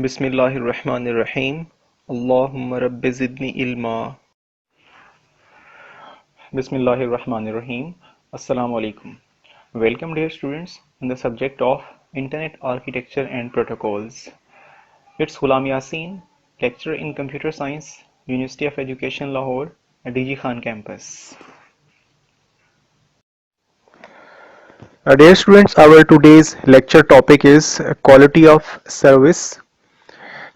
Bismillahirrahmanirrahim. Allahumma rabbi zidni ilma. Bismillahirrahmanirrahim. Assalamu alaikum. Welcome dear students in the subject of Internet Architecture and Protocols. It's Ghulam Yasin, lecturer in Computer Science, University of Education Lahore, DG Khan campus. Dear students, our today's lecture topic is quality of service.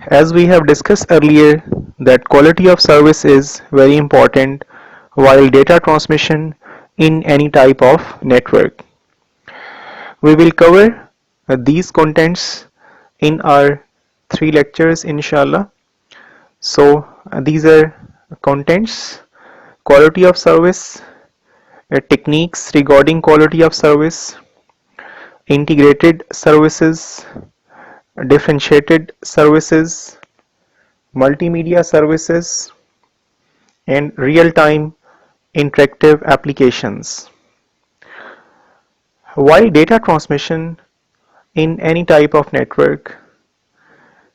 As we have discussed earlier, that quality of service is very important while data transmission in any type of network. We will cover these contents in our 3 lectures inshallah. So these are contents: quality of service, techniques regarding quality of service, integrated services, differentiated services, multimedia services, and real-time interactive applications. While data transmission in any type of network,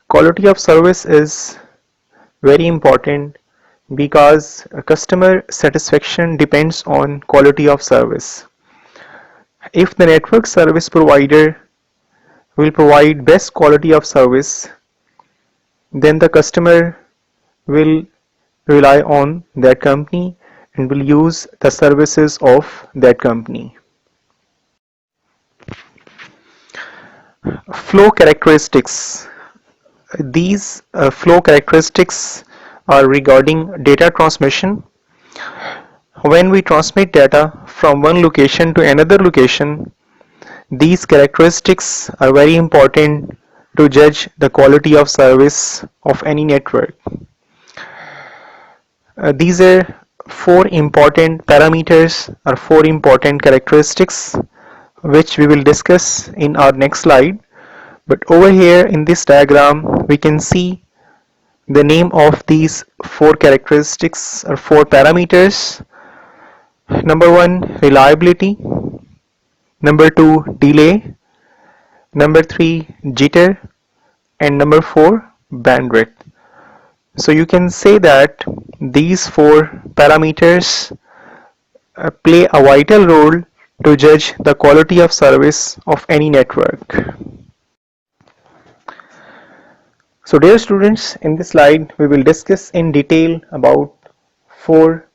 quality of service is very important because customer satisfaction depends on quality of service. If the network service provider will provide best quality of service, then the customer will rely on that company and will use the services of that company. Flow characteristics. These flow characteristics are regarding data transmission. When we transmit data from one location to another location, these characteristics are very important to judge the quality of service of any network. These are 4 important parameters or 4 important characteristics which we will discuss in our next slide. But over here in this diagram we can see the name of these 4 characteristics or 4 parameters. Number 1, reliability. Number 2, delay. Number 3, jitter. And number 4, bandwidth. So you can say that these 4 parameters play a vital role to judge the quality of service of any network. So dear students, in this slide we will discuss in detail about 4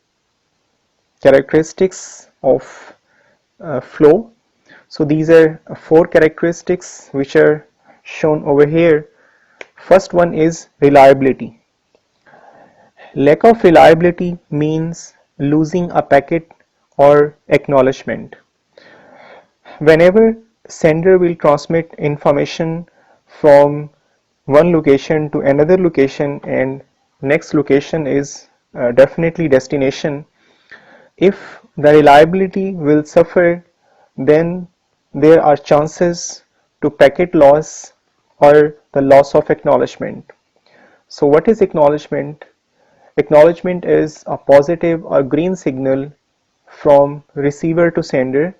characteristics of flow. So these are 4 characteristics which are shown over here. First one is reliability. Lack of reliability means losing a packet or acknowledgement. Whenever sender will transmit information from one location to another location, and next location is definitely destination, if the reliability will suffer, then there are chances to packet loss or the loss of acknowledgement. So what is acknowledgement? Acknowledgement is a positive or green signal from receiver to sender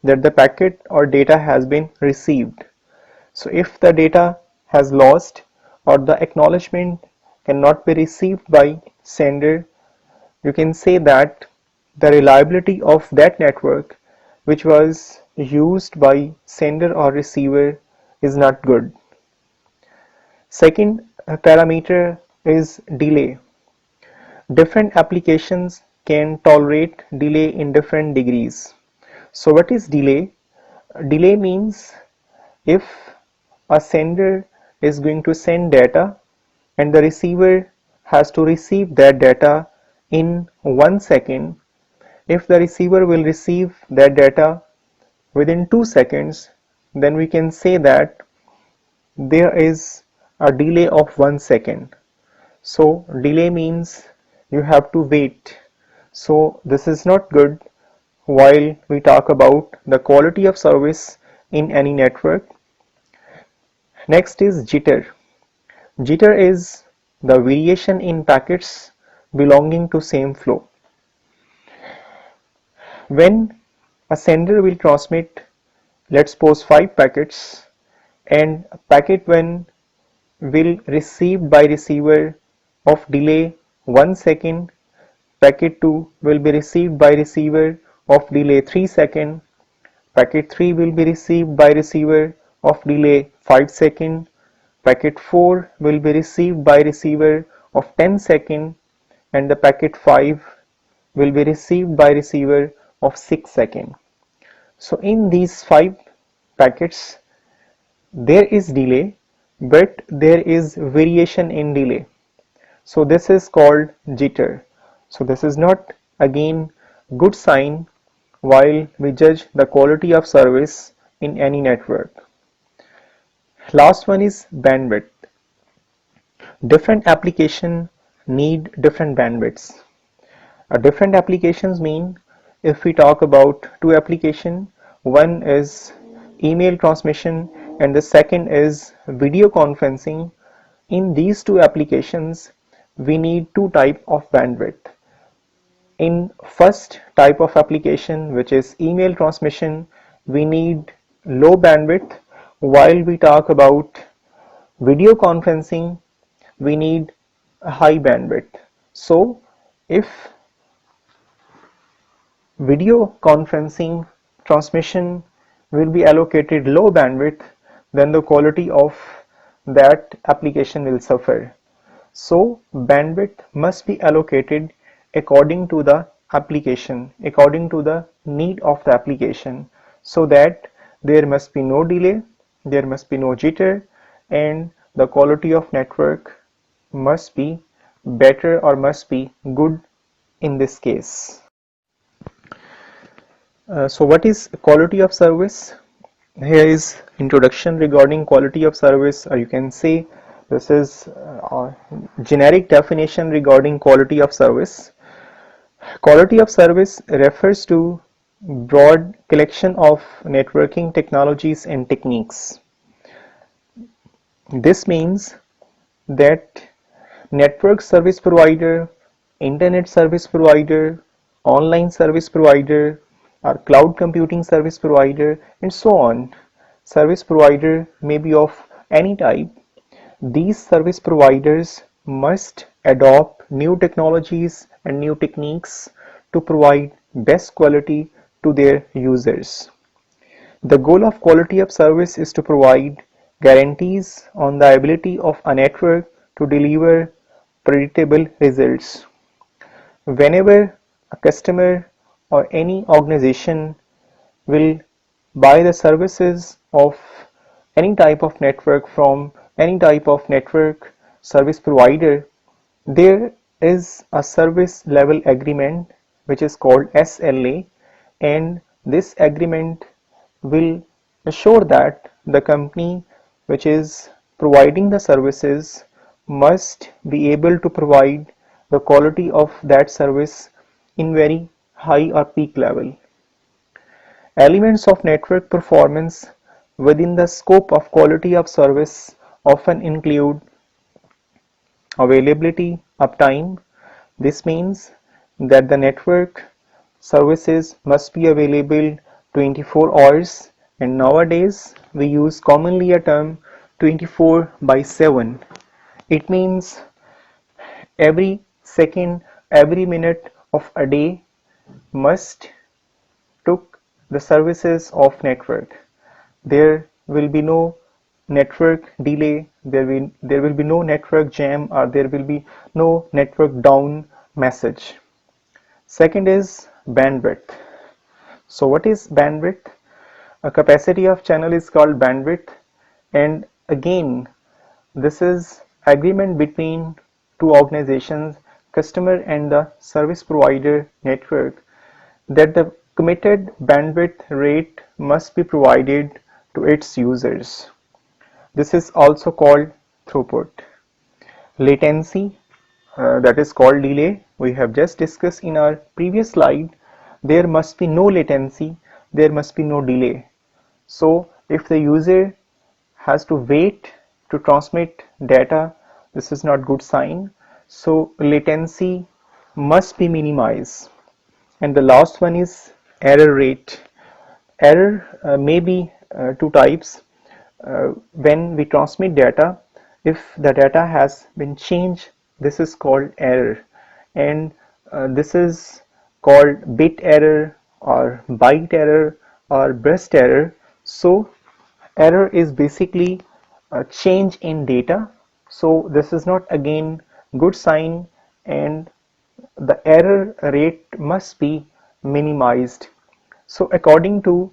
that the packet or data has been received. So if the data has lost or the acknowledgement cannot be received by sender, you can say that the reliability of that network which was used by sender or receiver is not good. Second parameter is delay. Different applications can tolerate delay in different degrees. So what is delay? Delay means if a sender is going to send data and the receiver has to receive that data in 1 second, if the receiver will receive that data within 2 seconds, then we can say that there is a delay of 1 second. So delay means you have to wait. So this is not good while we talk about the quality of service in any network. Next is jitter. Jitter is the variation in packets belonging to same flow. When a sender will transmit, let's suppose 5 packets, and packet 1 will received by receiver of delay 1 second. Packet 2 will be received by receiver of delay 3 second. Packet 3 will be received by receiver of delay 5 second. Packet 4 will be received by receiver of 10 second, and the packet 5 will be received by receiver of 6 second. So in these 5 packets there is delay, but there is variation in delay. So this is called jitter. So this is not again good sign while we judge the quality of service in any network. Last one is bandwidth. Different application need different bandwidths. Different applications mean, if we talk about two applications, one is email transmission and the second is video conferencing. In these two applications we need two type of bandwidth. In first type of application, which is email transmission, we need low bandwidth, while we talk about video conferencing we need a high bandwidth. So if video conferencing transmission will be allocated low bandwidth, then the quality of that application will suffer. So bandwidth must be allocated according to the application, according to the need of the application, so that there must be no delay, there must be no jitter, and the quality of network must be better or must be good in this case. So what is quality of service? Here is introduction regarding quality of service, or you can say this is a generic definition regarding quality of service. Quality of service refers to broad collection of networking technologies and techniques. This means that network service provider, internet service provider, online service provider, or cloud computing service provider, and so on. Service provider may be of any type. These service providers must adopt new technologies and new techniques to provide best quality to their users. The goal of quality of service is to provide guarantees on the ability of a network to deliver predictable results. Whenever a customer or any organization will buy the services of any type of network from any type of network service provider, there is a service level agreement which is called SLA, and this agreement will assure that the company which is providing the services must be able to provide the quality of that service in very high or peak level. Elements of network performance within the scope of quality of service often include availability, uptime. This means that the network services must be available 24 hours, and nowadays we use commonly a term 24/7. It means every second, every minute of a day must took the services of network. There will be no network delay, there will be no network jam, or there will be no network down message. Second is bandwidth. So what is bandwidth? A capacity of channel is called bandwidth, and again this is agreement between two organizations, customer and the service provider network, that the committed bandwidth rate must be provided to its users. This is also called throughput. Latency, that is called delay, we have just discussed in our previous slide. There must be no latency, there must be no delay. So if the user has to wait to transmit data, this is not good sign. So latency must be minimized. And the last one is error rate. Error may be two types. When we transmit data, if the data has been changed, this is called error, and this is called bit error or byte error or burst error. So error is basically a change in data, so this is not again good sign, and the error rate must be minimized. So according to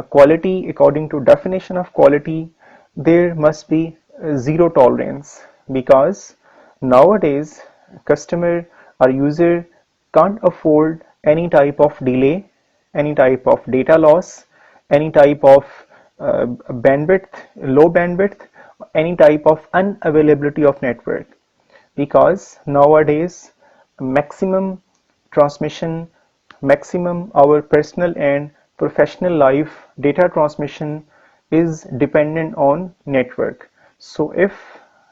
quality, according to definition of quality, there must be zero tolerance, because nowadays customer or user can't afford any type of delay, any type of data loss, any type of bandwidth, low bandwidth, any type of unavailability of network, because nowadays maximum transmission, maximum our personal and professional life data transmission is dependent on network. So if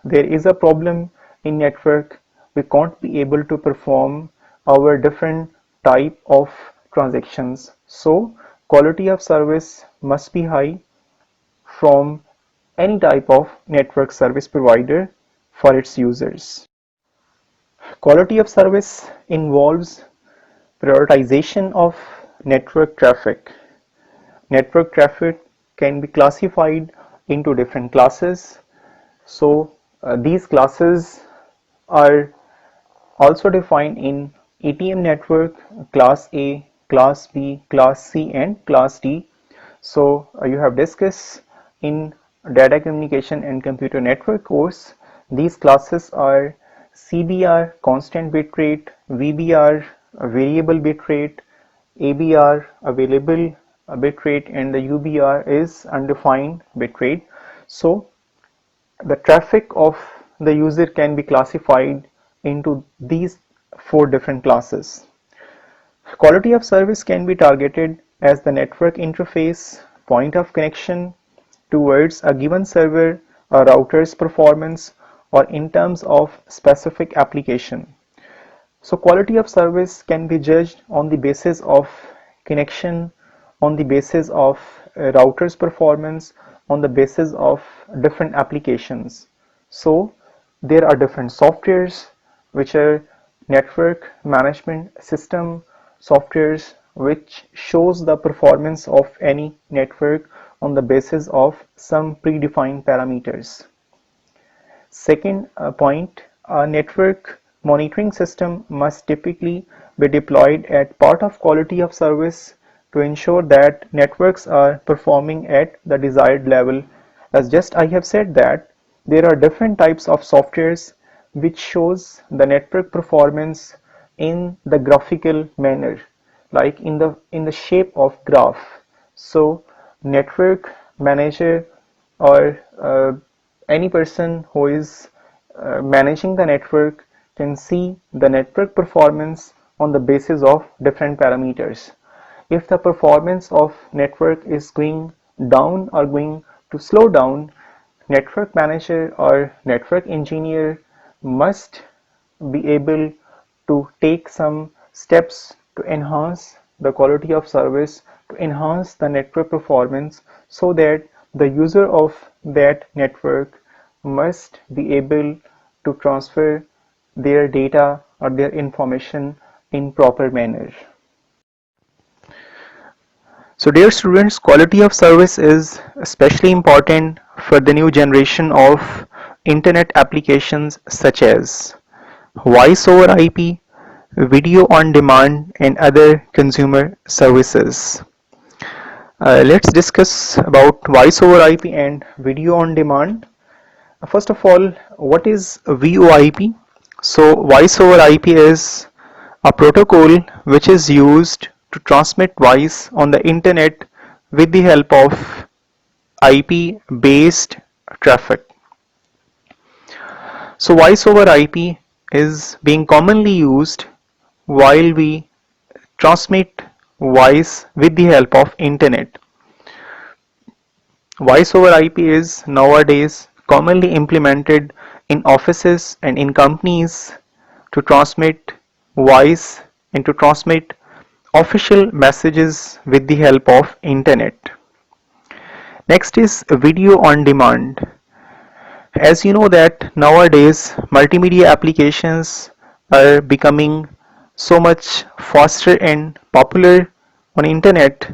there is a problem in network, we can't be able to perform our different type of transactions. So quality of service must be high from any type of network service provider for its users. Quality of service involves prioritization of network traffic. Network traffic can be classified into different classes. So these classes are also defined in ATM network: class A, class B, class C, and class D. So you have discussed in data communication and computer network course. These classes are CBR, constant bit rate; VBR, variable bit rate; ABR, available bit rate; and the UBR is undefined bit rate. So the traffic of the user can be classified into these four different classes. Quality of service can be targeted as the network interface point of connection towards a given server or router's performance, or in terms of specific application. So quality of service can be judged on the basis of connection, on the basis of router's performance, on the basis of different applications. So there are different softwares which are network management system softwares, which shows the performance of any network on the basis of some predefined parameters. Second point, a network monitoring system must typically be deployed as part of quality of service to ensure that networks are performing at the desired level. As just I have said that there are different types of softwares which shows the network performance in the graphical manner, like in the shape of graph. So network manager or any person who is managing the network can see the network performance on the basis of different parameters. If the performance of network is going down or going to slow down, network manager or network engineer must be able to take some steps to enhance the quality of service, to enhance the network performance, so that the user of that network must be able to transfer their data or their information in proper manner. So dear students, quality of service is especially important for the new generation of internet applications such as voice over IP, video on demand, and other consumer services. Let's discuss about voice over IP and video on demand. First of all, what is VoIP? So voice over IP is a protocol which is used to transmit voice on the internet with the help of IP based traffic. So voice over IP is being commonly used while we transmit voice with the help of internet. Voice over IP is nowadays commonly implemented in offices and in companies to transmit voice and to transmit official messages with the help of internet. Next is video on demand. As you know that nowadays multimedia applications are becoming so much faster and popular on internet.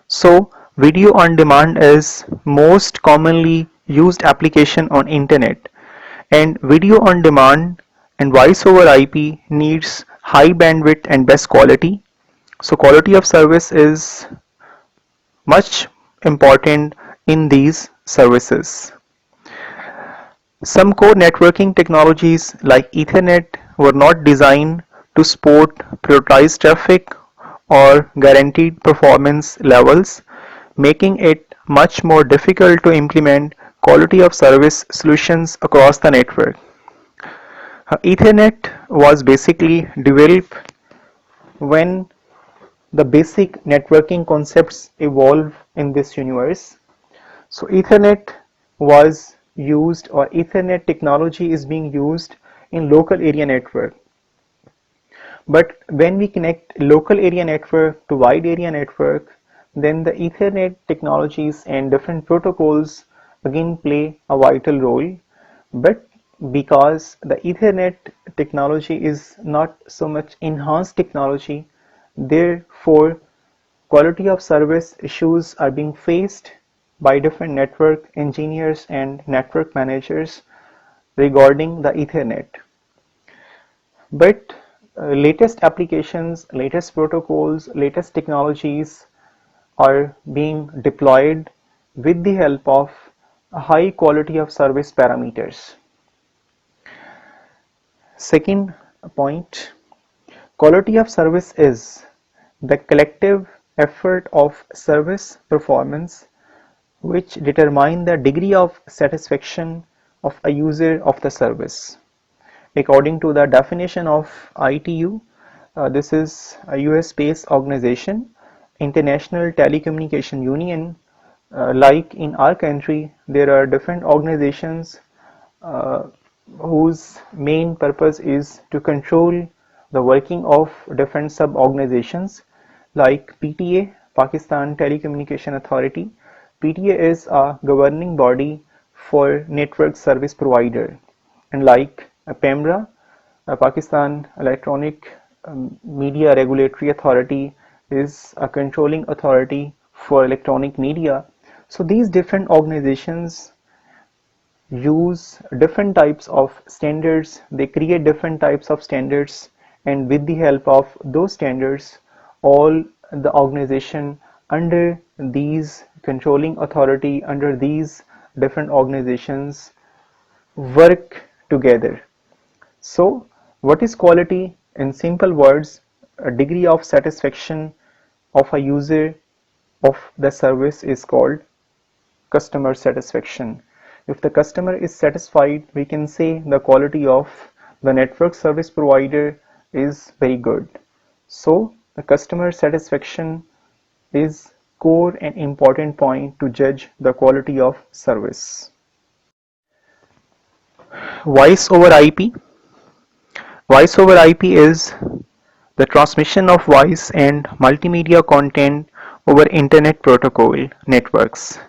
So video on demand is most commonly used application on internet, and video on demand and voice over IP needs high bandwidth and best quality. So quality of service is much important in these services. Some core networking technologies like Ethernet were not designed to support prioritized traffic or guaranteed performance levels, making it much more difficult to implement quality of service solutions across the network. Ethernet was basically developed when the basic networking concepts evolve in this universe. So Ethernet was used, or Ethernet technology is being used in local area network. But when we connect local area network to wide area network, then the Ethernet technologies and different protocols again play a vital role. But because the Ethernet technology is not so much enhanced technology, therefore quality of service issues are being faced by different network engineers and network managers regarding the Ethernet. But latest applications, latest protocols, latest technologies are being deployed with the help of high quality of service parameters. Second point, quality of service is the collective effort of service performance which determine the degree of satisfaction of a user of the service. According to the definition of ITU, this is a US-based organization, International Telecommunication Union. Like in our country, there are different organizations uh, whose main purpose is to control the working of different sub-organizations like PTA, Pakistan Telecommunication Authority. PTA is a governing body for network service provider, and like PEMRA, Pakistan Electronic Media Regulatory Authority is a controlling authority for electronic media. So these different organizations use different types of standards, they create different types of standards, and with the help of those standards, all the organization under these controlling authority, under these different organizations work together. So what is quality? In simple words, a degree of satisfaction of a user of the service is called customer satisfaction. If the customer is satisfied, we can say the quality of the network service provider is very good. So the customer satisfaction is core and important point to judge the quality of service. Voice over IP. Voice over IP is the transmission of voice and multimedia content over internet protocol networks.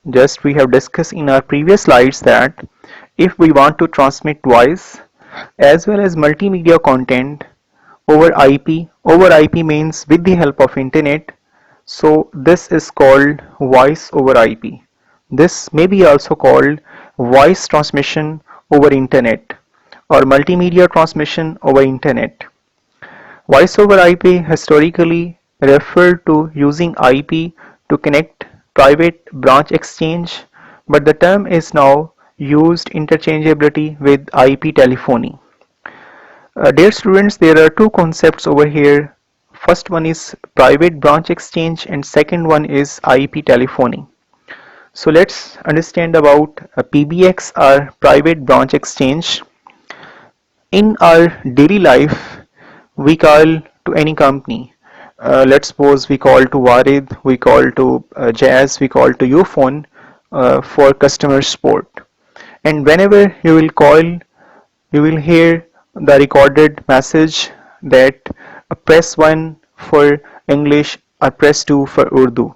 Just we have discussed in our previous slides that if we want to transmit voice as well as multimedia content over IP means with the help of internet. So this is called voice over IP. This may be also called voice transmission over internet or multimedia transmission over internet. Voice over IP historically referred to using IP to connect private branch exchange, but the term is now used interchangeably with IP telephony. Dear students, there are two concepts over here. First one is private branch exchange and second one is IP telephony. So let's understand about PBX or private branch exchange. In our daily life, we call to any company. Let's suppose we call to Warid, we call to Jazz, we call to Ufone for customer support. And whenever you will call, you will hear the recorded message that press 1 for English or press 2 for Urdu.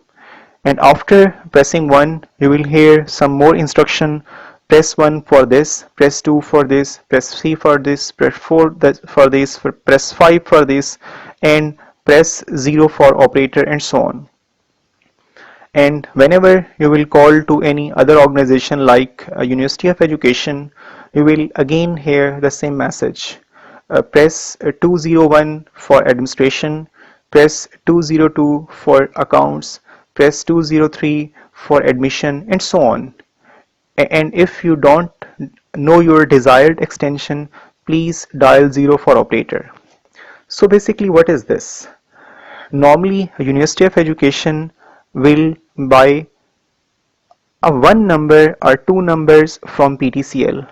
And after pressing 1, you will hear some more instruction press 1 for this, press 2 for this, press 3 for this, press 4 for this, press 5 for this, and press 0 for operator, and so on. And whenever you will call to any other organization like a University of Education, you will again hear the same message. Press 201 for administration, press 202 for accounts, press 203 for admission, and so on. And if you don't know your desired extension, please dial 0 for operator. So basically, what is this? Normally, a University of Education will buy a one number or two numbers from PTCL,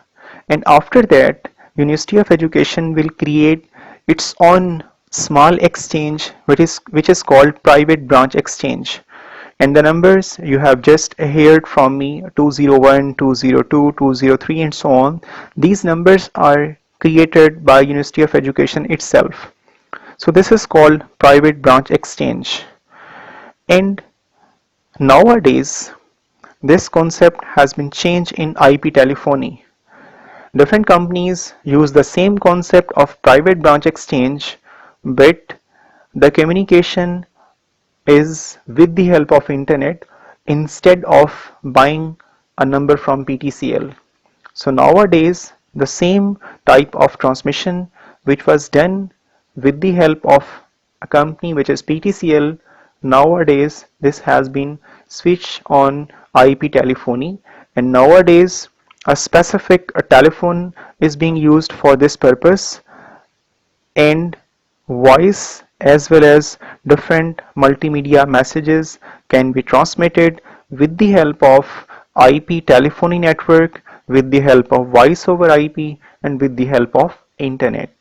and after that University of Education will create its own small exchange which is called private branch exchange, and the numbers you have just heard from me, 201, 202, 203, and so on, these numbers are created by University of Education itself. So this is called private branch exchange. And nowadays this concept has been changed in IP telephony. Different companies use the same concept of private branch exchange, but the communication is with the help of internet instead of buying a number from PTCL. So nowadays the same type of transmission which was done with the help of a company which is PTCL, nowadays this has been switched on IP telephony, and nowadays a specific telephone is being used for this purpose, and voice as well as different multimedia messages can be transmitted with the help of IP telephony network, with the help of voice over IP, and with the help of internet.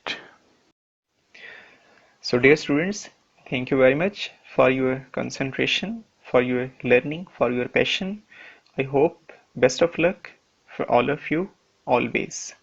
So dear students, thank you very much for your concentration, for your learning, for your passion. I hope best of luck for all of you always.